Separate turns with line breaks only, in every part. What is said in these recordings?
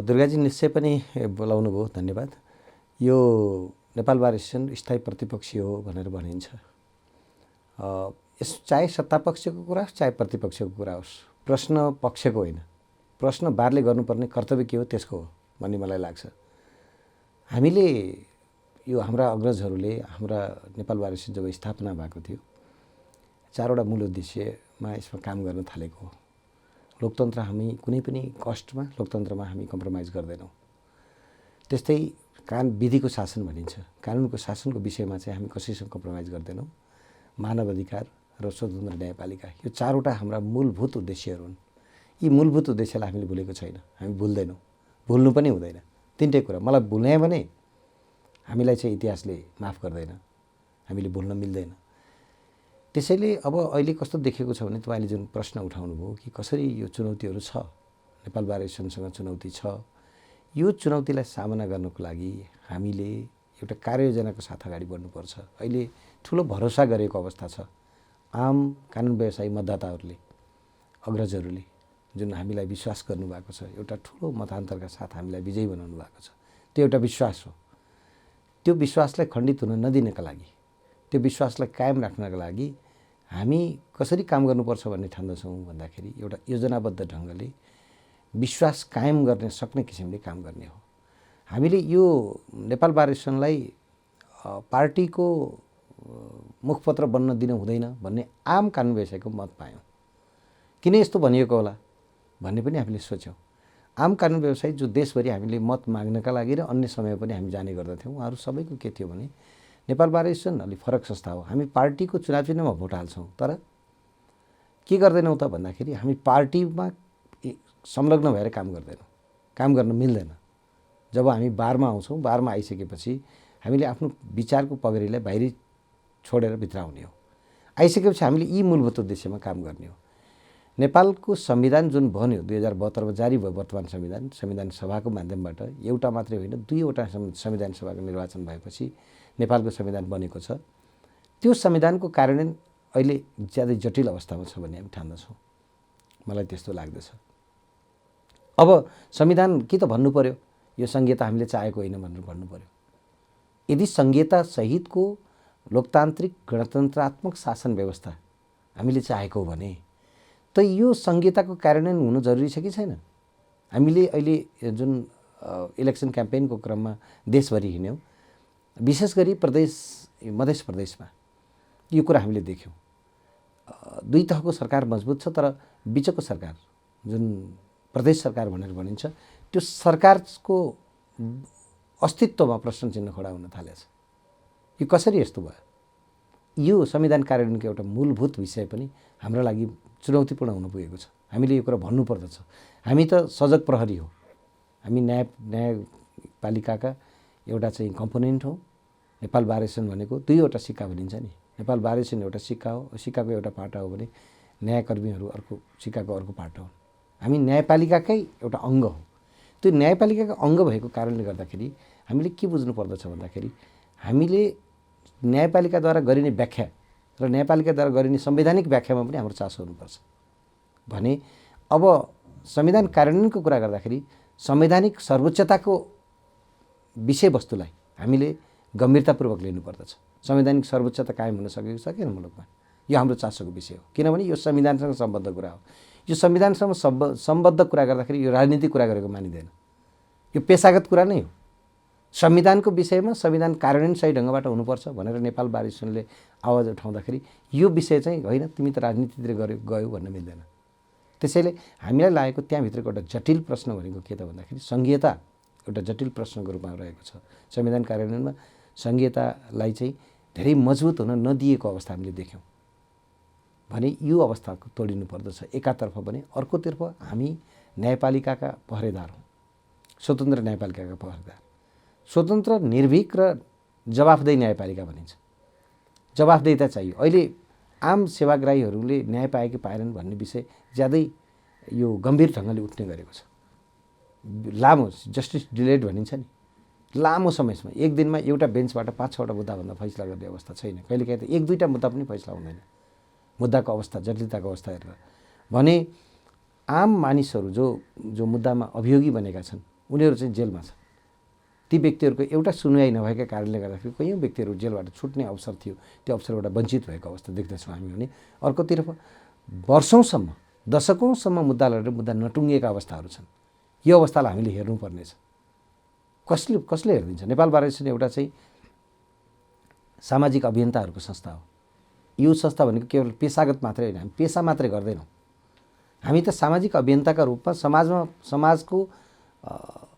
दुर्गाजी निश्चय पनि बोलाउनु भयो, धन्यवाद। यो नेपाल बार एसोसिएसन स्थायी प्रतिपक्षी हो भनेर भनिन्छ। यस चाहे सत्तापक्षको कुरा होस् चाहे प्रतिपक्षको कुरा होस्, प्रश्न पक्षको होइन, प्रश्न बारले गर्नुपर्ने कर्तव्य के हो त्यसको हो भन्ने मलाई लाग्छ। हामीले यो हाम्रा अग्रजहरूले हाम्रा नेपाल बार एसोसिएसन जब स्थापना भएको थियो, 4वटा मूल उद्देश्यमा यसमा काम गर्न थालेको हो। लोकतन्त्र हामी कुनै पनि कस्टमा लोकतन्त्रमा हामी कम्प्रोमाइज गर्दैनौँ। त्यस्तै विधिको शासन भनिन्छ, कानुनको शासनको विषयमा चाहिँ हामी कसैसँग कम्प्रोमाइज गर्दैनौँ। मानव अधिकार र स्वतन्त्र न्यायपालिका, यो 4वटा हाम्रा मूलभूत उद्देश्यहरू हुन्। यी मूलभूत उद्देश्यलाई हामीले भुलेको छैन, हामी भुल्दैनौँ, भुल्नु पनि हुँदैन। तिनटै कुरा मलाई भुल्ने भने हामीलाई चाहिँ इतिहासले माफ गर्दैन, हामीले भुल्न मिल्दैन। त्यसैले अब अहिले कस्तो देखेको छ भने तपाईँले जुन प्रश्न उठाउनु भयो कि कसरी यो चुनौतीहरू छ, नेपाल बार एसोसिएसनसँग चुनौती छ, यो चुनौतीलाई सामना गर्नको लागि हामीले एउटा कार्ययोजनाको साथ अगाडि बढ्नुपर्छ। अहिले ठुलो भरोसा गरेको अवस्था छ। आम कानुन व्यवसायी मतदाताहरूले, अग्रजहरूले जुन हामीलाई विश्वास गर्नुभएको छ, एउटा ठुलो मतान्तरका साथ हामीलाई विजयी बनाउनु भएको छ, त्यो एउटा विश्वास हो। त्यो विश्वासलाई खण्डित हुन नदिनका लागि, त्यो विश्वासलाई कायम राख्नका लागि हामी कसरी काम गर्नुपर्छ भन्ने ठान्दछौँ भन्दाखेरि एउटा योजनाबद्ध ढङ्गले विश्वास कायम गर्न सक्ने किसिमले काम गर्ने हो। हामीले यो नेपाल बार एसोसिएसनलाई पार्टीको मुखपत्र बन्न दिन हुँदैन भन्ने आम कानुन व्यवसायको मत पायौँ। किन यस्तो भनिएको होला भन्ने पनि हामीले सोच्यौँ। आम कानुन व्यवसायी जो देशभरि हामीले मत माग्नका लागि र अन्य समय पनि हामी जाने गर्दथ्यौँ, उहाँहरू सबैको के थियो भने नेपाल बार एसोसिएसन अलि फरक संस्था हो। हामी पार्टीको चुनाव चिन्हमा भोट हाल्छौँ, तर के गर्दैनौँ त भन्दाखेरि हामी पार्टीमा संलग्न भएर काम गर्दैनौँ, काम गर्न मिल्दैन। जब हामी बारमा आउँछौँ, बारमा आइसकेपछि हामीले आफ्नो विचारको पगडीलाई बाहिरी छोडेर भित्र आउने हो। आइसकेपछि हामीले यी मूलभूत उद्देश्यमा काम गर्ने हो। नेपालको संविधान जुन बन्यो 2072 मा जारी भयो, वर्तमान संविधान सभाको माध्यमबाट एउटा मात्रै होइन 2वटा संविधान सभाको निर्वाचन भएपछि नेपालको संविधान बनेको छ। त्यो संविधानको कार्यान्वयन अहिले ज्यादै जटिल अवस्थामा छ भन्ने हामी ठान्दछौँ। मलाई त्यस्तो लाग्दछ। अब संविधान के त भन्नु पर्यो, यो संहिता हामीले चाहेको होइन भनेर भन्नु पर्यो। यदि संहिता सहितको लोकतान्त्रिक गणतन्त्रात्मक शासन व्यवस्था हामीले चाहेको हो भने त यो संहिताको कार्यान्वयन हुनु जरुरी छ कि छैन? हामीले अहिले जुन इलेक्सन क्याम्पेनको क्रममा देशभरि हिँड्यौँ, विशेष गरी मध्य प्रदेशमा यो कुरा हामीले देख्यौँ। दुई तहको सरकार मजबुत छ, तर बिचको सरकार जुन प्रदेश सरकार भनेर भनिन्छ, त्यो सरकारको अस्तित्वमा प्रश्न चिन्ह खडा हुन थालेछ। यो कसरी यस्तो भयो? यो संविधान कार्यान्वयनको एउटा मूलभूत विषय पनि हाम्रो लागि चुनौतीपूर्ण हुन पुगेको छ। हामीले यो कुरा भन्नुपर्दछ। हामी त सजग प्रहरी हो, हामी न्यायपालिकाका एउटा चाहिँ कम्पोनेन्ट हो। नेपाल बार एसोसिएसन भनेको 2वटा सिक्का भनिन्छ नि। नेपाल बार एसोसिएसन एउटा सिक्का हो, सिक्काको एउटा पाटा हो भने न्यायकर्मीहरू अर्को सिक्काको अर्को पाटा हो। हामी न्यायपालिकाकै एउटा अङ्ग हो। त्यो न्यायपालिकाको अङ्ग भएको कारणले गर्दाखेरि हामीले के बुझ्नु पर्दछ भन्दाखेरि हामीले न्यायपालिकाद्वारा गरिने व्याख्या र न्यायपालिकाद्वारा गरिने संवैधानिक व्याख्यामा पनि हाम्रो चासो हुनुपर्छ भने अब संविधान कार्यान्वयनको कुरा गर्दाखेरि संवैधानिक सर्वोच्चताको विषयवस्तुलाई हामीले गम्भीरतापूर्वक लिनुपर्दछ। संवैधानिक सर्वोच्चता कायम हुन सकेको छ किन मुलुकमा? यो हाम्रो चासोको विषय हो, किनभने यो संविधानसँग सम्बद्ध कुरा हो। यो संविधानसँग सम्बद्ध कुरा गर्दाखेरि यो राजनीतिक कुरा गरेको मानिँदैन, यो पेशागत कुरा नै हो। संविधानको विषयमा संविधान कार्यान्वयन सही ढङ्गबाट हुनुपर्छ भनेर नेपाल बार एसोसिएसनले आवाज उठाउँदाखेरि यो विषय चाहिँ होइन तिमी त राजनीतितिर गयो भन्न मिल्दैन। त्यसैले हामीलाई लागेको त्यहाँभित्रको एउटा जटिल प्रश्न भनेको के त भन्दाखेरि संघीयता एउटा जटिल प्रश्नको रूपमा रहेको छ। संविधान कार्यान्वयनमा संघीयतालाई चाहिँ धेरै मजबुत हुन नदिएको अवस्था हामीले देख्यौँ भने यो अवस्थाको तोडिनु पर्दछ एकातर्फ भने। अर्कोतर्फ हामी न्यायपालिकाका पहरेदार हौँ, स्वतन्त्र न्यायपालिकाका पहरेदार। स्वतन्त्र, निर्भीक र जवाफदेही न्यायपालिका भनिन्छ। जवाफदेहिता चाहियो। अहिले आम सेवाग्राहीहरूले न्याय पाए कि पाएनन् भन्ने विषय ज्यादै यो गम्भीर ढङ्गले उठ्ने गरेको छ। लामो जस्टिस डिलेड भनिन्छ नि, लामो समयसम्म एक दिनमा एउटा बेन्चबाट 5-6वटा मुद्दाभन्दा फैसला गर्ने अवस्था छैन। कहिलेकाहीँ त 1-2टा मुद्दा पनि फैसला हुँदैन मुद्दाको अवस्था, जटिलताको अवस्था हेरेर। भने आम मानिसहरू जो मुद्दामा अभियोगी बनेका छन् उनीहरू चाहिँ जेलमा छन्। ती व्यक्तिहरूको एउटा सुनवाई नभएका कारणले गर्दाखेरि कयौँ व्यक्तिहरू जेलबाट छुट्ने अवसर थियो, त्यो अवसरबाट वञ्चित भएको अवस्था देख्दछौँ हामी भने। अर्कोतर्फ वर्षौँसम्म दशकौँसम्म मुद्दा लडेर मुद्दा नटुङ्गिएका अवस्थाहरू छन्। यो अवस्थालाई हामीले हेर्नुपर्नेछ। कसले हेरिदिन्छ? नेपाल बार एसोसिएसन एउटा चाहिँ सामाजिक अभियन्ताहरूको संस्था हो। यो संस्था भनेको केवल पेसागत मात्रै होइन, हामी पेसा मात्रै गर्दैनौँ। हामी त सामाजिक अभियन्ताका रूपमा समाजको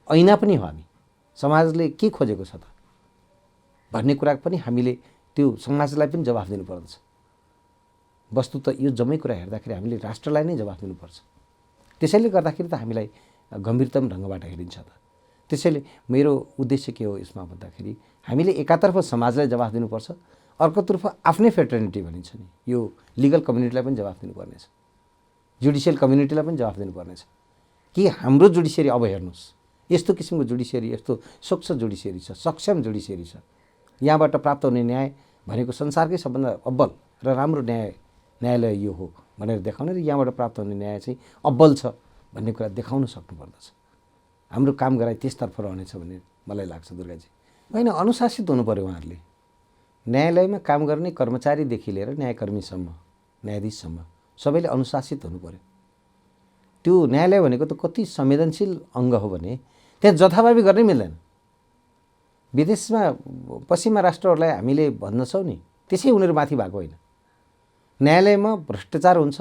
ऐना पनि हो। हामी समाजले के खोजेको छ त भन्ने कुरा पनि हामीले त्यो समाजलाई पनि जवाफ दिनुपर्दछ। वस्तु त यो जम्मै कुरा हेर्दाखेरि हामीले राष्ट्रलाई नै जवाफ दिनुपर्छ। त्यसैले गर्दाखेरि त हामीलाई गम्भीरतम ढङ्गबाट हेरिन्छ त। त्यसैले मेरो उद्देश्य के हो यसमा भन्दाखेरि हामीले एकातर्फ समाजलाई जवाफ दिनुपर्छ, अर्कोतर्फ आफ्नै फेटर्निटी भनिन्छ नि, यो लिगल कम्युनिटीलाई पनि जवाफ दिनुपर्नेछ, जुडिसियल कम्युनिटीलाई पनि जवाफ दिनुपर्नेछ कि हाम्रो जुडिसियरी अब हेर्नुहोस्, यस्तो किसिमको जुडिसियरी, यस्तो स्वच्छ जुडिसियरी छ, सक्षम जुडिसियरी छ। यहाँबाट प्राप्त हुने न्याय भनेको संसारकै सबभन्दा अब्बल र राम्रो न्यायालय यो हो भनेर देखाउने र यहाँबाट प्राप्त हुने न्याय चाहिँ अब्बल छ भन्ने कुरा देखाउन सक्नुपर्दछ। हाम्रो काम गराइ त्यसतर्फ रहनेछ भन्ने मलाई लाग्छ दुर्गाजी। होइन, अनुशासित हुनु पर्यो उहाँहरूले। न्यायालयमा काम गर्ने कर्मचारीदेखि लिएर न्यायकर्मीसम्म, न्यायाधीशसम्म सबैले अनुशासित हुनु पर्यो। त्यो न्यायालय भनेको त कति संवेदनशील अङ्ग हो भने त्यहाँ जथाभावी गर्नै मिल्दैन। विदेशमा पश्चिमा राष्ट्रहरूलाई हामीले भन्दछौँ नि, त्यसै उनीहरू माथि भएको होइन। न्यायालयमा भ्रष्टाचार हुन्छ,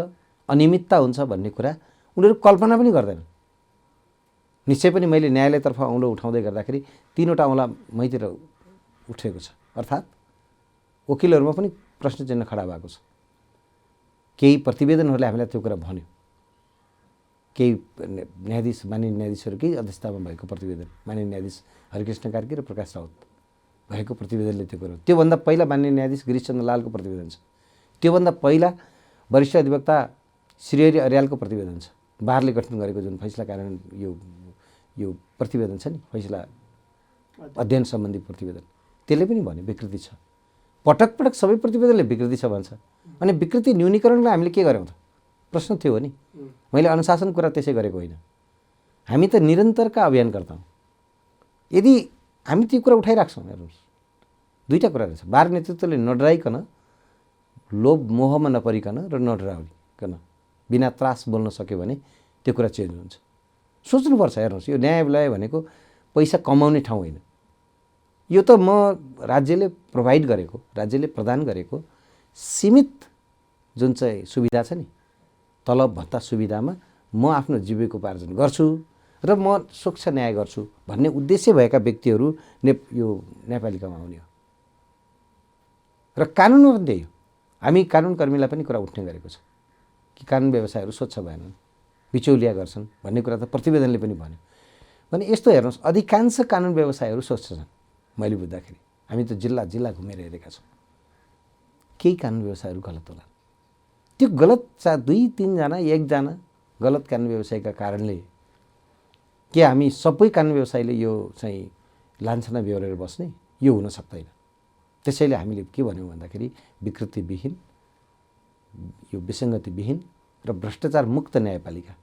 अनियमितता हुन्छ भन्ने कुरा उनीहरू कल्पना पनि गर्दैन। निश्चय पनि मैले न्यायालयतर्फ औँलो उठाउँदै गर्दाखेरि 3वटा औँला मैतिर उठेको छ, अर्थात् वकिलहरूमा पनि प्रश्न चिन्ह खडा भएको छ। केही प्रतिवेदनहरूले हामीलाई त्यो कुरा भन्यो। केही न्यायाधीश, माननीय न्यायाधीशहरूकै अध्यक्षतामा भएको प्रतिवेदन, माननीय न्यायाधीश हरिकृष्ण कार्की र प्रकाश राउत भएको प्रतिवेदनले त्यो गर्यो। त्योभन्दा पहिला माननीय न्यायाधीश गिरिशचन्द्र लालको प्रतिवेदन छ। त्योभन्दा पहिला वरिष्ठ अधिवक्ता श्रीहरि अर्यालको प्रतिवेदन छ। बारले गठन गरेको जुन फैसला कारण यो प्रतिवेदन छ नि, फैसला अध्ययन सम्बन्धी प्रतिवेदन, त्यसले पनि भन्यो विकृति छ। पटक पटक सबै प्रतिवेदनले विकृति छ भन्छ। अनि विकृति न्यूनीकरणलाई हामीले के गर्यौँ त? प्रश्न थियो नि। मैले अनुशासन कुरा त्यसै गरेको होइन। हामी त निरन्तरका अभियानकर्ता हौँ। यदि हामी त्यो कुरा उठाइराख्छौँ, हेर्नुहोस्, दुईवटा कुरा रहेछ। बार नेतृत्वले नडराइकन, लोभ मोहमा नपरिकन र नडराइकन बिना त्रास बोल्न सक्यो भने त्यो कुरा चेन्ज हुन्छ। सोच्नुपर्छ। हेर्नुहोस्, यो न्यायालय भनेको पैसा कमाउने ठाउँ होइन। यो त म राज्यले प्रोभाइड गरेको, राज्यले प्रदान गरेको सीमित जुन चाहिँ सुविधा छ नि, तलब भत्ता सुविधामा म आफ्नो जीविकोपार्जन गर्छु र म स्वच्छ न्याय गर्छु भन्ने उद्देश्य भएका व्यक्तिहरू यो न्यायपालिकामा आउने हो। र कानुनमा पनि त्यही हो। हामी कानुनकर्मीलाई पनि कुरा उठ्ने गरेको छ कि कानुन व्यवसायहरू स्वच्छ भएनन्, बिचौलिया गर्छन् भन्ने कुरा त प्रतिवेदनले पनि भन्यो। भने यस्तो हेर्नुहोस्, अधिकांश कानुन व्यवसायहरू स्वच्छ छन्। मैले बुझ्दाखेरि हामी त जिल्ला जिल्ला घुमेर हेरेका छौँ। केही कानुन व्यवसायहरू गलत होला। त्यो गलत 2-3 जना 1 जना गलत कानुन व्यवसायका कारणले के हामी सबै कानुन व्यवसायले यो चाहिँ लान्छना बेहोरेर बस्ने? यो हुन सक्दैन। त्यसैले हामीले के भन्यौँ भन्दाखेरि विकृतिविहीन, यो विसङ्गतिविहीन र भ्रष्टाचार मुक्त न्यायपालिका।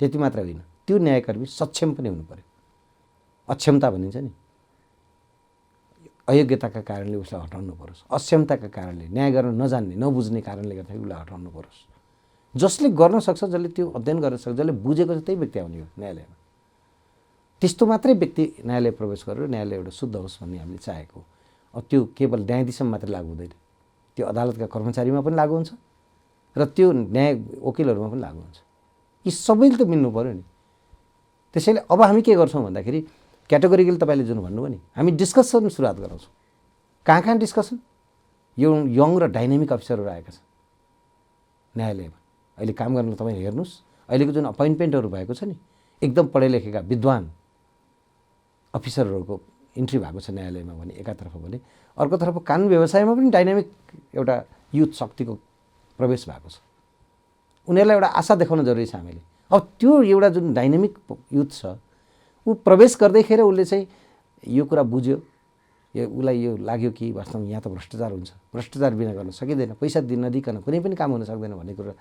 त्यति मात्र होइन, त्यो न्यायकर्मी सक्षम पनि हुनु पर्यो। अक्षमता भनिन्छ नि, अयोग्यताका कारणले उसलाई हटाउनु परोस्, अक्षमताका कारणले, न्याय गर्न नजान्ने नबुझ्ने कारणले गर्दाखेरि उसलाई हटाउनु परोस्। जसले गर्न सक्छ, जसले त्यो अध्ययन गर्न सक्छ, जसले बुझेको छ, त्यही व्यक्ति आउने हो न्यायालयमा। त्यस्तो मात्रै व्यक्ति न्यायालय प्रवेश गरेर न्यायालय एउटा शुद्ध होस् भन्ने हामीले चाहेको। त्यो केवल न्यायाधीशमा मात्रै लागु हुँदैन, त्यो अदालतका कर्मचारीमा पनि लागु हुन्छ र त्यो न्याय वकिलहरूमा पनि लागु हुन्छ। यी सबैले त मिल्नु पऱ्यो नि। त्यसैले अब हामी के गर्छौँ भन्दाखेरि क्याटेगोरिकल तपाईँले जुन भन्नुभयो नि, हामी डिस्कसन सुरुवात गराउँछौँ। कहाँ डिस्कसन? यो यङ र डाइनामिक अफिसरहरू आएका छन् न्यायालयमा। अहिले काम गर्न तपाईँ हेर्नुहोस्, अहिलेको जुन अपोइन्टमेन्टहरू भएको छ नि, एकदम पढे लेखेका विद्वान अफिसरहरूको इन्ट्री भएको छ न्यायालयमा भने एकातर्फ भने, अर्कोतर्फ कानुन व्यवसायमा पनि डाइनामिक एउटा युथ शक्तिको प्रवेश भएको छ। उनीहरूलाई एउटा आशा देखाउन जरुरी छ हामीले। अब त्यो एउटा जुन डाइनामिक युथ छ, ऊ प्रवेश गर्दैखेर उसले चाहिँ यो कुरा बुझ्यो, उसलाई यो लाग्यो कि वास्तवमा यहाँ त भ्रष्टाचार हुन्छ, भ्रष्टाचार बिना गर्न सकिँदैन, पैसा नदिकन कुनै पनि काम हुन सक्दैन भन्ने कुरा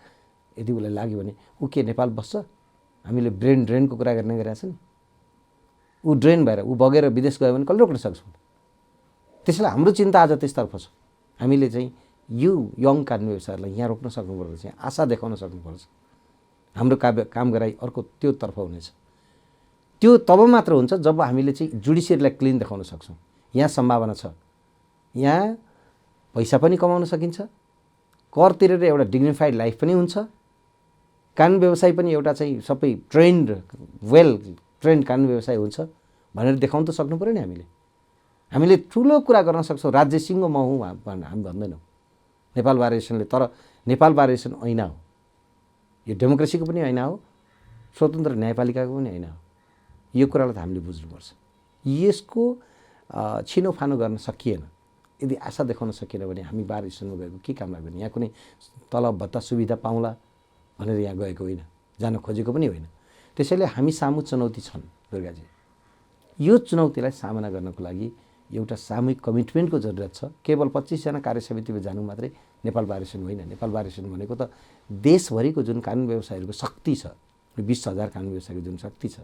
यदि उसलाई लाग्यो भने ऊ के नेपाल बस्छ? हामीले ब्रेन ड्रेनको कुरा गर्ने गरेका छन्। ऊ ड्रेन भएर ऊ बगेर विदेश गयो भने कसले रोक्न सक्छौँ? त्यसैले हाम्रो चिन्ता आज त्यसतर्फ छ। हामीले चाहिँ यो यङ कानुन व्यवसायलाई यहाँ रोक्न सक्नुपर्छ, यहाँ आशा देखाउन सक्नुपर्छ। हाम्रो काम गराइ अर्को त्योतर्फ हुनेछ। त्यो तब मात्र हुन्छ जब हामीले चाहिँ जुडिसियरीलाई क्लिन देखाउन सक्छौँ। यहाँ सम्भावना छ, यहाँ पैसा पनि कमाउन सकिन्छ, कर तिरेर एउटा डिग्निफाइड लाइफ पनि हुन्छ, कानुन व्यवसाय पनि एउटा चाहिँ सबै ट्रेन्ड वेल ट्रेन्ड कानुन व्यवसाय हुन्छ भनेर देखाउन त सक्नु पऱ्यो नि। हामीले ठुलो कुरा गर्न सक्छौँ। राज्य सिङ्गो म हुँ हामी भन्दैनौँ नेपाल बार एसोसिएसनले, तर नेपाल बार एसोसिएसन ऐना हो, यो डेमोक्रेसीको पनि ऐना हो, स्वतन्त्र न्यायपालिकाको पनि ऐना हो। यो कुरालाई त हामीले बुझ्नुपर्छ। यसको छिनोफानो गर्न सकिएन, यदि आशा देखाउन सकिएन भने हामी बार एसोसिएसनमा गएको के काम लाग्दैन। यहाँ कुनै तलब भत्ता सुविधा पाउँला भनेर यहाँ गएको होइन, जान खोजेको पनि होइन। त्यसैले हामी सामु चुनौती छन् दुर्गाजी। यो चुनौतीलाई सामना गर्नको लागि एउटा सामूहिक कमिटमेन्टको जरुरत छ। केवल 25 जना कार्य समितिमा जानु मात्रै नेपाल बार एसोसिएसन होइन। नेपाल बार एसोसिएसन भनेको त देशभरिको जुन कानुन व्यवसायहरूको शक्ति छ, 20,000 कानुन व्यवसायको जुन शक्ति छ,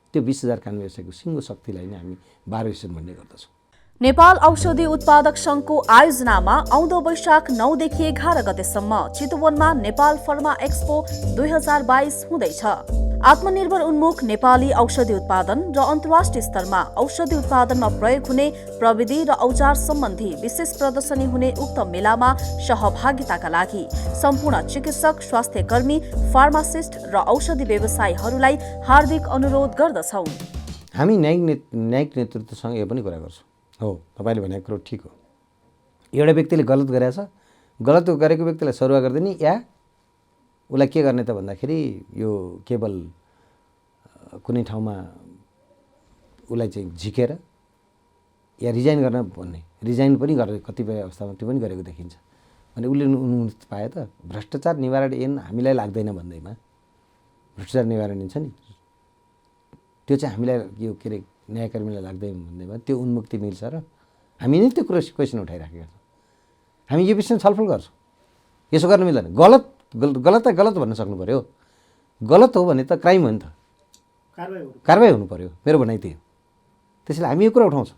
त्यो 20,000 कानुन व्यवसायको सिङ्गो शक्तिलाई नै हामी बार एसोसिएसन भन्ने गर्दछौँ।
नेपाल औषधि उत्पादक सङ्घको आयोजनामा आउँदो वैशाख 9 देखि 11 गतेसम्म चितवनमा नेपाल फर्मा एक्सपो 2022 हुँदैछ। आत्मनिर्भर उन्मुख नेपाली औषधि उत्पादन र अन्तर्राष्ट्रिय स्तरमा औषधि उत्पादनमा प्रयोग हुने प्रविधि र औजार सम्बन्धी विशेष प्रदर्शनी हुने उक्त मेलामा सहभागिताका लागि सम्पूर्ण चिकित्सक, स्वास्थ्य कर्मी, फार्मासिस्ट र औषधि व्यवसायीहरूलाई हार्दिक अनुरोध गर्दछौँ।
हामी न्यायिक नेतृत्वसँग यो पनि कुरा गर्छौँ। हो, तपाईँले भनेको कुरो ठिक हो। एउटा व्यक्तिले गलत गरेछ, गलत गरेको व्यक्तिलाई सरुवा गरिदिने या उसलाई के गर्ने त भन्दाखेरि यो केवल कुनै ठाउँमा उसलाई चाहिँ झिकेर या रिजाइन गर्न भन्ने, रिजाइन पनि गरेर कतिपय अवस्थामा त्यो पनि गरेको देखिन्छ भने उसले उन्मुक्त पायो त। भ्रष्टाचार निवारण ऐन हामीलाई लाग्दैन भन्दैमा भ्रष्टाचार निवारण ऐन छ नि, त्यो चाहिँ हामीलाई यो के अरे न्यायकर्मीलाई लाग्दैन भन्दैमा त्यो उन्मुक्ति मिल्छ र हामी नै त्यो कुरो क्वेसन उठाइराखेका छौँ। हामी यो विषयमा छलफल गर्छौँ। यसो गर्न मिल्दैन। गलतलाई गलत भन्न सक्नु पऱ्यो। गलत हो भने त क्राइम हो नि त, कारवाही हुनु पऱ्यो। मेरो भनाइ त्यही हो। त्यसैले हामी यो कुरा उठाउँछौँ,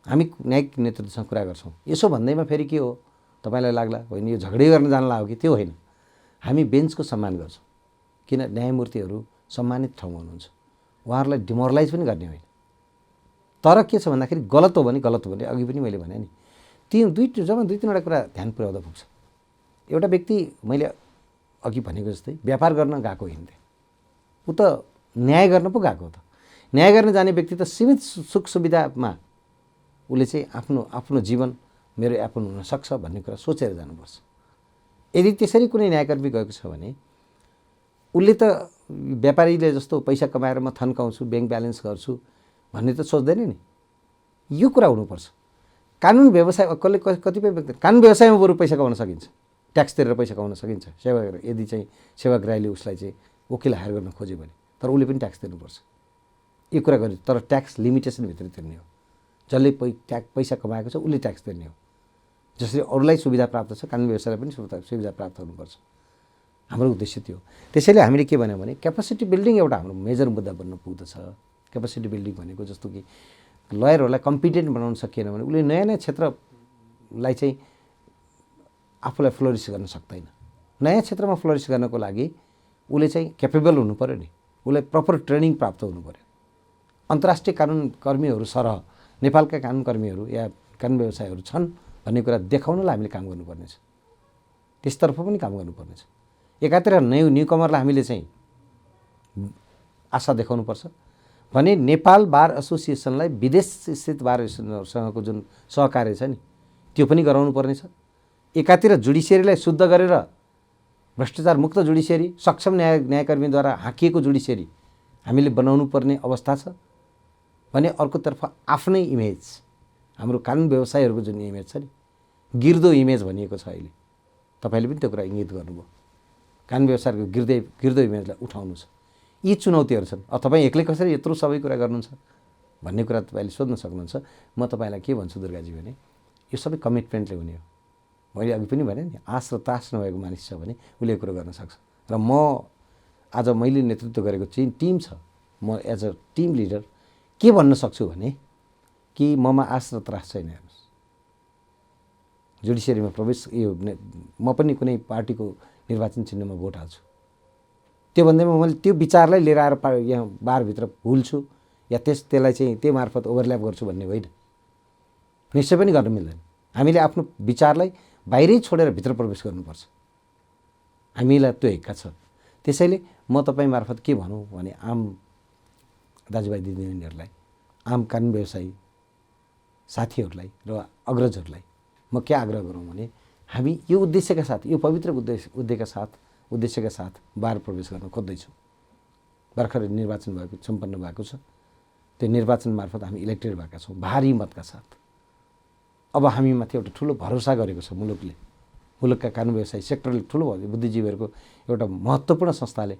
हामी न्यायिक नेतृत्वसँग कुरा गर्छौँ। यसो भन्दैमा फेरि के हो तपाईँलाई लाग्ला होइन यो झगडै गर्न जान लाग्यो कि, त्यो होइन। हामी बेन्चको सम्मान गर्छौँ, किन न्यायमूर्तिहरू सम्मानित ठाउँमा हुनुहुन्छ, उहाँहरूलाई डिमोरलाइज पनि गर्ने होइन। तर के छ भन्दाखेरि गलत हो भने गलत हो भने अघि पनि मैले भने नि, जब 2-3वटा कुरा ध्यान पुर्याउँदा पुग्छ। एउटा व्यक्ति मैले अघि भनेको जस्तै व्यापार गर्न गएको होइन, ऊ त न्याय गर्न पो गएको हो त। न्याय गर्न जाने व्यक्ति त सीमित सुख सुविधामा उसले चाहिँ आफ्नो जीवन मेरो यापन हुनसक्छ भन्ने कुरा सोचेर जानुपर्छ। यदि त्यसरी कुनै न्यायकर्मी गएको छ भने उसले त व्यापारीले जस्तो पैसा कमाएर म थन्काउँछु, ब्याङ्क ब्यालेन्स गर्छु भन्ने त सोच्दैन नि। यो कुरा हुनुपर्छ। कानुन व्यवसाय कतिपय व्यक्ति कानुन व्यवसायमा बरु पैसा कमाउन सकिन्छ, ट्याक्स तिरेर पैसा कमाउन सकिन्छ। यदि चाहिँ सेवाग्राहीले उसलाई चाहिँ वकिल हायर गर्न खोज्यो भने, तर उसले पनि ट्याक्स तिर्नुपर्छ। यो कुरा गर्ने, तर ट्याक्स लिमिटेसनभित्र तिर्ने हो। जसले पैसा कमाएको छ उसले ट्याक्स तिर्ने हो। जसरी अरूलाई सुविधा प्राप्त छ कानुन व्यवसायलाई पनि सुविधा प्राप्त हुनुपर्छ। हाम्रो उद्देश्य त्यो हो। त्यसैले हामीले के भन्यौँ भने क्यापासिटी बिल्डिङ एउटा हाम्रो मेजर मुद्दा बन्न पुग्दछ। क्यापासिटी बिल्डिङ भनेको जस्तो कि लयरहरूलाई कम्पिटेन्ट बनाउन सकिएन भने उसले नयाँ नयाँ क्षेत्रलाई चाहिँ आफूलाई फ्लोरिस गर्न सक्दैन। नयाँ क्षेत्रमा फ्लोरिस गर्नको लागि उसले चाहिँ क्यापेबल हुनु पऱ्यो नि, उसलाई प्रपर ट्रेनिङ प्राप्त हुनु पऱ्यो। अन्तर्राष्ट्रिय कानुन कर्मीहरू सरह नेपालका कानुन कर्मीहरू या कानुन व्यवसायहरू छन् भन्ने कुरा देखाउनलाई हामीले काम गर्नुपर्नेछ। त्यसतर्फ पनि काम गर्नुपर्नेछ। एकातिर न्युकमरलाई हामीले चाहिँ आशा देखाउनुपर्छ भने नेपाल बार एसोसिएसनलाई विदेश स्थित बार एसोसिएसनसँगको जुन सहकार्य छ नि त्यो पनि गराउनु पर्नेछ। एकातिर जुडिसियरीलाई शुद्ध गरेर भ्रष्टाचार मुक्त जुडिसियरी, सक्षम न्यायकर्मीद्वारा हाकिएको जुडिसियरी हामीले बनाउनु पर्ने अवस्था छ भने अर्कोतर्फ आफ्नै इमेज, हाम्रो कानुन व्यवसायहरूको जुन इमेज छ नि, गिर्दो इमेज भनिएको छ अहिले। तपाईँले पनि त्यो कुरा इङ्गित गर्नुभयो। कानुन व्यवसायको गिर्दो इमेजलाई उठाउनु छ। यी चुनौतीहरू छन्। तपाईँ एक्लै कसरी यत्रो सबै कुरा गर्नुहुन्छ भन्ने कुरा तपाईँले सोध्न सक्नुहुन्छ। म तपाईँलाई के भन्छु दुर्गाजी भने यो सबै कमिटमेन्टले हुने हो। मैले अघि पनि भने नि, आश र तास नभएको मानिस छ भने उसले कुरो गर्न सक्छ। र म आज मैले नेतृत्व गरेको टिम छ, म एज अ टिम लिडर के भन्न सक्छु भने कि ममा आश र त्रास छैन। हेर्नुहोस्, जुडिसियरीमा प्रवेश म पनि कुनै पार्टीको निर्वाचन चिन्हमा भोट हाल्छु, त्यो भन्दैमा मैले त्यो विचारलाई लिएर आएर यहाँ बारभित्र भुल्छु या त्यसलाई चाहिँ त्यो मार्फत ओभरल्याप गर्छु भन्ने होइन, निश्चय पनि गर्न मिल्दैन। हामीले आफ्नो विचारलाई बाहिरै छोडेर भित्र प्रवेश गर्नुपर्छ, हामीलाई त्यो हिक्का छ। त्यसैले म तपाईँ मार्फत के भनौँ भने आम दाजुभाइ दिदीबहिनीहरूलाई, आम कानुन व्यवसायी साथीहरूलाई र अग्रजहरूलाई म के आग्रह गरौँ भने हामी यो उद्देश्यका साथ, यो पवित्र उद्देश्यका साथ बार प्रवेश गर्न खोज्दैछौँ। भर्खरै निर्वाचन सम्पन्न भएको छ, त्यो निर्वाचन मार्फत हामी इलेक्टेड भएका छौँ भारी मतका साथ। अब हामीमाथि एउटा ठुलो भरोसा गरेको छ मुलुकका कानुन व्यवसायी सेक्टरले, ठुलो बुद्धिजीवीहरूको एउटा महत्त्वपूर्ण संस्थाले,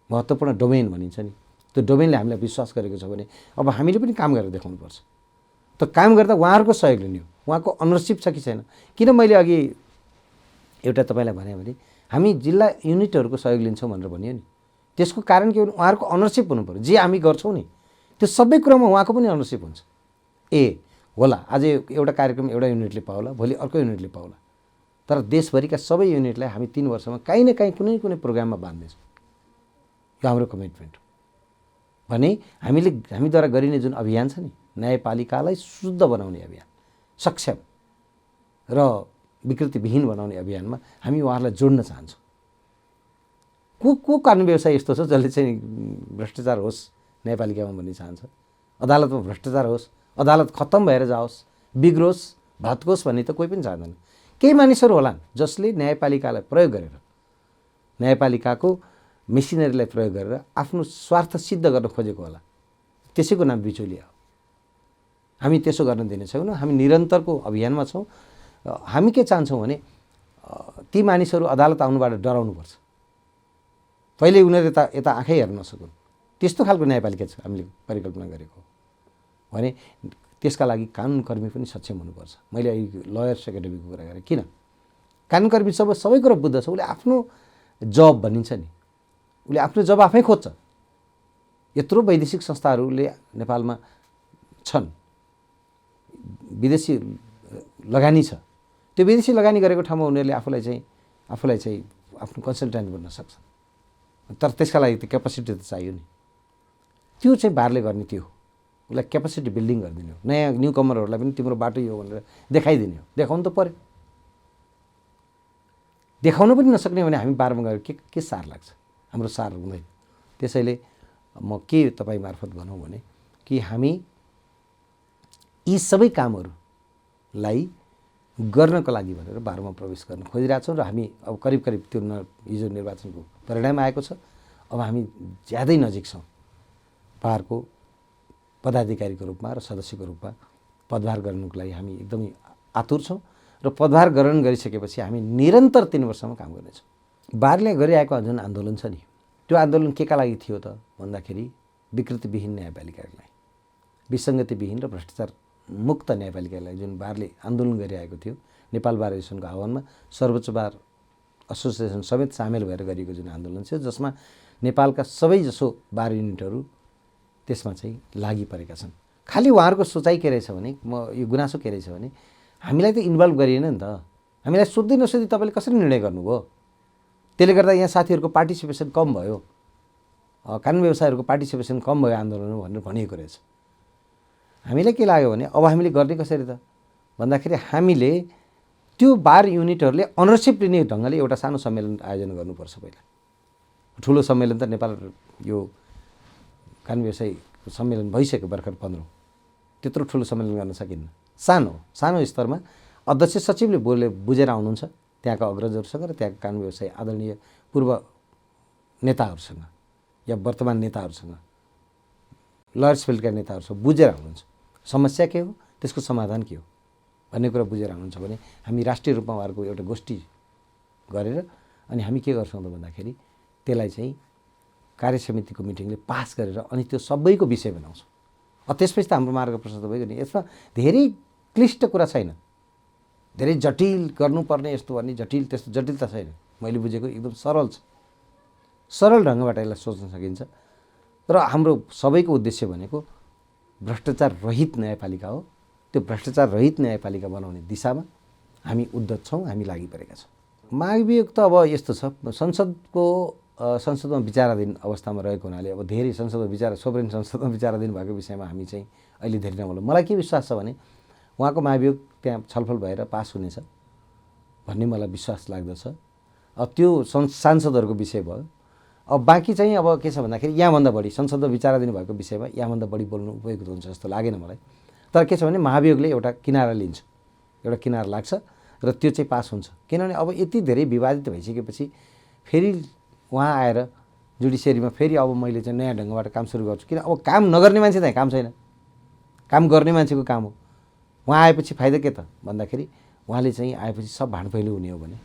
महत्त्वपूर्ण डोमेन भनिन्छ नि, त्यो डोमेनले हामीलाई विश्वास गरेको छ भने अब हामीले पनि काम गरेर देखाउनुपर्छ। त काम गर्दा उहाँहरूको सहयोग लिने हो, उहाँको अनरसिप छ कि छैन। किन मैले अघि एउटा तपाईँलाई भने भने हामी जिल्ला युनिटहरूको सहयोग लिन्छौँ भनेर भनियो नि, त्यसको कारण के भने उहाँहरूको अनरसिप हुनु पऱ्यो। जे हामी गर्छौँ नि त्यो सबै कुरामा उहाँको पनि अनरसिप हुन्छ। होला आज एउटा कार्यक्रम एउटा युनिटले पाउला, भोलि अर्को युनिटले पाउला, तर देशभरिका सबै युनिटलाई हामी 3 वर्षमा काहीँ न काहीँ कुनै कुनै प्रोग्राममा बाँध्नेछौँ। यो हाम्रो कमिटमेन्ट हो। भने हामीद्वारा गरिने जुन अभियान छ नि, न्यायपालिकालाई शुद्ध बनाउने अभियान, सक्षम र विकृतिविहीन बनाउने अभियानमा हामी उहाँहरूलाई जोड्न चाहन्छौँ। को कानुन व्यवसाय यस्तो छ जसले चाहिँ भ्रष्टाचार होस् न्यायपालिकामा भन्ने चाहन्छ, अदालतमा भ्रष्टाचार होस्, अदालत खत्तम भएर जाओस्, बिग्रोस्, भत्कोस् भन्ने त कोही पनि चाहँदैन। केही मानिसहरू होलान् जसले न्यायपालिकालाई प्रयोग गरेर, न्यायपालिकाको मेसिनरीलाई प्रयोग गरेर आफ्नो स्वार्थ सिद्ध गर्न खोजेको होला, त्यसैको नाम बिचौलिया हो। हामी त्यसो गर्न दिने छैनौँ। हामी निरन्तरको अभियानमा छौँ। हामी के चाहन्छौँ भने ती मानिसहरू अदालत आउनुबाट डराउनुपर्छ, पहिले उनीहरू यता आँखै हेर्न नसकुन्, त्यस्तो खालको न्यायपालिका छ हामीले परिकल्पना गरेको भने त्यसका लागि कानुनकर्मी पनि सक्षम हुनुपर्छ। मैले लयर्स एकाडेमीको कुरा गरेँ, किन कानुनकर्मी सबै कुरा बुझ्दछ, उसले आफ्नो जब भनिन्छ नि, उसले आफ्नो जब आफै खोज्छ। यत्रो वैदेशिक संस्थाहरूले नेपालमा छन्, विदेशी लगानी छ, त्यो विदेशी लगानी गरेको ठाउँमा उनीहरूले आफूलाई चाहिँ आफ्नो कन्सल्टेन्ट बन्न सक्छ, तर त्यसका लागि त्यो क्यापासिटी त चाहियो नि। त्यो चाहिँ बारले गर्ने त्यो हो, उसलाई क्यापासिटी बिल्डिङ गरिदिने हो। नयाँ न्यू कमरहरूलाई पनि तिम्रो बाटो यो भनेर देखाइदिने हो। देखाउनु त पर्यो, देखाउनु पनि नसक्ने भने हामी बारमा गएर के सार लाग्छ, हाम्रो सार हुँदैन। त्यसैले म के तपाईँ मार्फत भनौँ भने कि हामी यी सबै कामहरूलाई गर्नको लागि भनेर बारमा प्रवेश गर्न खोजिरहेछौँ र हामी अब करिब त्यो हिजो निर्वाचनको परिणाम आएको छ। अब हामी ज्यादै नजिक छौँ बारको पदाधिकारीको रूपमा र सदस्यको रूपमा पदभार गर्नुको लागि हामी एकदमै आतुर छौँ र पदभार ग्रहण गरिसकेपछि हामी निरन्तर 3 वर्षमा काम गर्नेछौँ। बारले गरिआएको जुन आन्दोलन छ नि, त्यो आन्दोलन केका लागि थियो त भन्दाखेरि विकृतिविहीन न्यायपालिकालाई, विसङ्गतिविहीन र भ्रष्टाचार मुक्त न्यायपालिकालाई जुन बारले आन्दोलन गरिरहेको थियो, नेपाल बार एसोसिएसनको आह्वानमा सर्वोच्च बार एसोसिएसन समेत सामेल भएर गरिएको जुन आन्दोलन छ, जसमा नेपालका सबैजसो बार युनिटहरू त्यसमा चाहिँ लागि परेका छन्। खालि उहाँहरूको सोचाइ के रहेछ भने, म यो गुनासो के रहेछ भने हामीलाई त इन्भल्भ गरिएन नि त, हामीलाई सोध्दै नसोधी तपाईँले कसरी निर्णय गर्नुभयो, त्यसले गर्दा यहाँ साथीहरूको पार्टिसिपेसन कम भयो, कानुन व्यवसायहरूको पार्टिसिपेसन कम भयो आन्दोलनमा भनेर भनिएको रहेछ। हामीलाई के लाग्यो भने अब हामीले गर्ने कसरी त भन्दाखेरि हामीले त्यो बार युनिटहरूले अनरसिप लिने ढङ्गले एउटा सानो सम्मेलन आयोजना गर्नुपर्छ। पहिला ठुलो सम्मेलन त नेपाल यो कानुन व्यवसायी सम्मेलन भइसक्यो भर्खर 15, त्यत्रो ठुलो सम्मेलन गर्न सकिन्न। सानो स्तरमा अध्यक्ष सचिवले बुझेर आउनुहुन्छ त्यहाँका अग्रजहरूसँग र त्यहाँका कानुन व्यवसायी आदरणीय पूर्व नेताहरूसँग या वर्तमान नेताहरूसँग, लयर्स फिल्डका नेताहरूसँग बुझेर आउनुहुन्छ समस्या के हो, त्यसको समाधान के हो भन्ने कुरा बुझेर आउनुहुन्छ भने हामी राष्ट्रिय रूपमा उहाँहरूको एउटा गोष्ठी गरेर अनि हामी के गर्छौँ त भन्दाखेरि त्यसलाई चाहिँ कार्यसमितिको मिटिङले पास गरेर अनि त्यो सबैको विषय बनाउँछौँ। त्यसपछि त हाम्रो मार्ग प्रशस्त भयो नि। यसमा धेरै क्लिष्ट कुरा छैन, धेरै जटिल गर्नुपर्ने यस्तो भन्ने त्यस्तो जटिलता छैन। मैले बुझेको एकदम सरल छ, सरल ढङ्गबाट यसलाई सोच्न सकिन्छ। र हाम्रो सबैको उद्देश्य भनेको भ्रष्टाचार रहित न्यायपालिका हो। त्यो भ्रष्टाचार रहित न्यायपालिका बनाउने दिशामा हामी उद्यत छौँ, हामी लागि परेका छौँ। महाभियोग त अब यस्तो छ, संसदमा विचाराधीन अवस्थामा रहेको हुनाले अब धेरै संसदमा सोभरेन संसदमा विचाराधीन भएको विषयमा हामी चाहिँ अहिले धेरै नबोलौँ। मलाई के विश्वास छ भने उहाँको महाभियोग त्यहाँ छलफल भएर पास हुनेछ भन्ने मलाई विश्वास लाग्दछ। त्यो सांसदहरूको विषय भयो। अब बाँकी चाहिँ अब के छ भन्दाखेरि यहाँभन्दा बढी संसदमा विचाराधीन भएको विषयमा यहाँभन्दा बढी बोल्नु उपयुक्त हुन्छ जस्तो लागेन मलाई। तर के छ भने महाभियोगले एउटा किनारा लिन्छ, एउटा किनारा लाग्छ र त्यो चाहिँ पास हुन्छ। किनभने अब यति धेरै विवादित भइसकेपछि फेरि उहाँ आएर जुडिसियरीमा फेरि अब मैले चाहिँ नयाँ ढङ्गबाट काम सुरु गर्छु, किन अब काम नगर्ने मान्छे चाहिँ काम छैन, काम गर्ने मान्छेको काम हो। उहाँ आएपछि फाइदा के त भन्दाखेरि उहाँले चाहिँ आएपछि सब भाँडफैलो हुने हो भने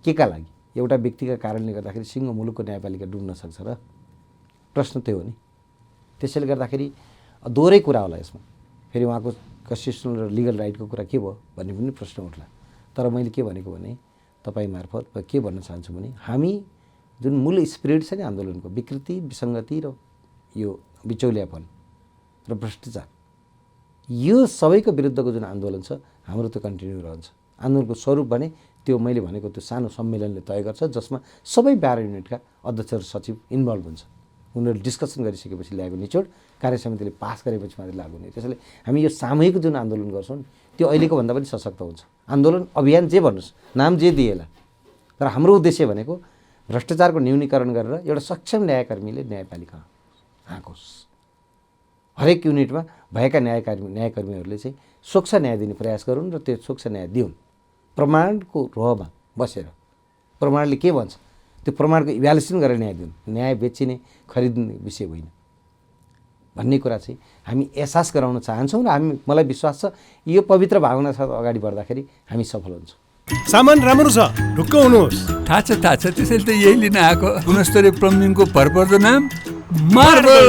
के का लागि? एउटा व्यक्तिका कारणले गर्दाखेरि सिङ्गो मुलुकको न्यायपालिका डुब्न सक्छ र? प्रश्न त्यो हो नि। त्यसैले गर्दाखेरि दोहोरै कुरा होला यसमा। फेरि उहाँको कन्स्टिट्युसनल र लिगल राइटको कुरा के भयो भन्ने पनि प्रश्न उठ्ला। तर मैले के भनेको भने तपाईँ मार्फत के भन्न चाहन्छु भने हामी जुन मूल स्पिरिट छ नि आन्दोलनको, विकृति, विसङ्गति र यो बिचौलियापन र भ्रष्टाचार, यो सबैको विरुद्धको जुन आन्दोलन छ हाम्रो त्यो कन्टिन्यू रहन्छ। आन्दोलनको स्वरूप भने त्यो मैले भनेको त्यो सानो सम्मेलनले तय गर्छ जसमा सबै 12 युनिटका अध्यक्ष र सचिव इन्भल्भ हुन्छ। उनीहरू डिस्कसन गरिसकेपछि ल्याएको निचोड कार्य समितिले पास गरेपछि मात्रै लागु हुने। त्यसैले हामी यो सामूहिक जुन आन्दोलन गर्छौँ त्यो अहिलेको भन्दा पनि सशक्त हुन्छ। आन्दोलन अभियान जे भन्नुहोस्, नाम जे दिएला, तर हाम्रो उद्देश्य भनेको भ्रष्टाचारको न्यूनीकरण गरेर एउटा सक्षम न्यायकर्मीले न्यायपालिका आँकोस्। हरेक युनिटमा भएका न्यायकर्मीहरूले चाहिँ स्वच्छ न्याय दिने प्रयास गरून् र त्यो स्वच्छ न्याय दिउन्। प्रमाणको रहमा बसेर प्रमाणले के भन्छ त्यो प्रमाणको इभ्यालुएसन गरेर न्याय दिउन्। न्याय बेचिने खरिद्ने विषय होइन भन्ने कुरा चाहिँ हामी एहसास गराउन चाहन्छौँ र मलाई विश्वास छ यो पवित्र भावना साथ अगाडि बढ्दाखेरि हामी सफल हुन्छौँ।
सामान राम्रो छ, ढुक्क हुनुहोस्।
थाहा छ त्यसैले त यही लिन आएको। गुणस्तरीय प्लम्बिङको भरपर्दो नाम मार्बल।